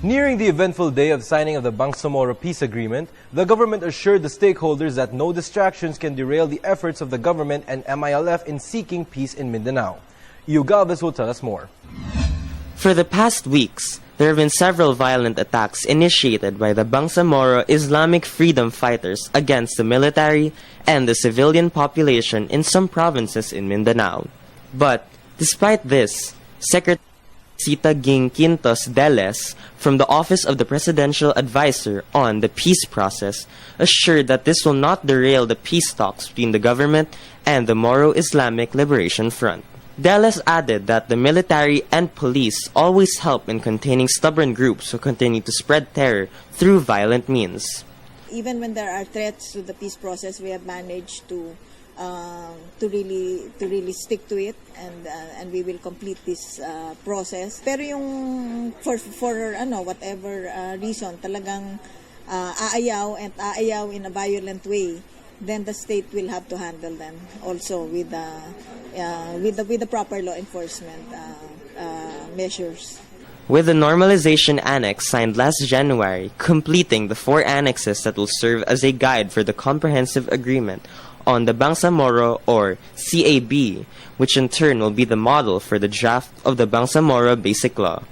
Nearing the eventful day of signing of the Bangsamoro Peace Agreement, the government assured the stakeholders that no distractions can derail the efforts of the government and MILF in seeking peace in Mindanao. Yu Galvez will tell us more. For the past weeks, there have been several violent attacks initiated by the Bangsamoro Islamic freedom fighters against the military and the civilian population in some provinces in Mindanao. But despite this, Secretary Sita Ging Quintos Deles from the Office of the Presidential Advisor on the Peace Process assured that this will not derail the peace talks between the government and the Moro Islamic Liberation Front. Deles added that the military and police always help in containing stubborn groups who continue to spread terror through violent means. Even when there are threats to the peace process, we have managed to really stick to it, and we will complete this process. Pero yung for whatever reason talagang aayaw in a violent way, then the state will have to handle them also with the proper law enforcement measures. With the Normalization Annex signed last January, completing the 4 annexes that will serve as a guide for the comprehensive agreement on the Bangsamoro or CAB, which in turn will be the model for the draft of the Bangsamoro Basic Law,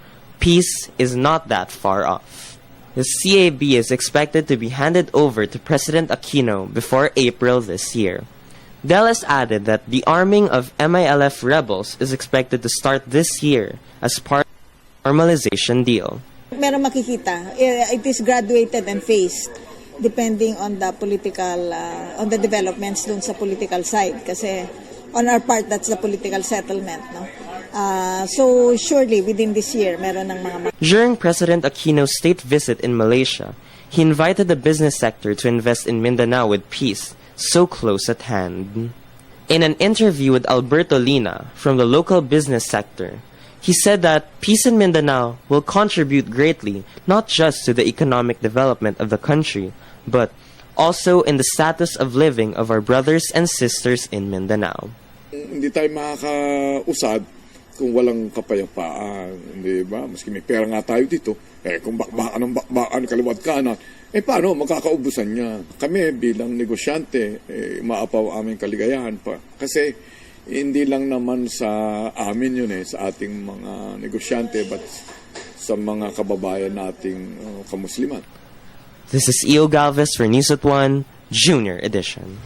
peace is not that far off. The CAB is expected to be handed over to President Aquino before April this year. Deles added that the arming of MILF rebels is expected to start this year as part of the normalization deal. Meron makikita, it is graduated and phased depending on the political, on the developments dun sa political side. Kasi on our part, that's the political settlement, no? So surely within this year, meron ng mga... During President Aquino's state visit in Malaysia, he invited the business sector to invest in Mindanao with peace so close at hand. In an interview with Alberto Lina from the local business sector, he said that peace in Mindanao will contribute greatly not just to the economic development of the country, but also in the status of living of our brothers and sisters in Mindanao. Hindi tayo makakausad kung walang kapayapaan, di ba? Maski may pera nga tayo dito, kung bakbakan, kaliwat kanan, paano makakaubusan niya? Kami bilang negosyante, maapaw aming kaligayahan pa. Kasi hindi lang naman sa amin yun sa ating mga negosyante, but sa mga kababayan nating kamusliman. This is Io Galvez for News at 1, Junior Edition.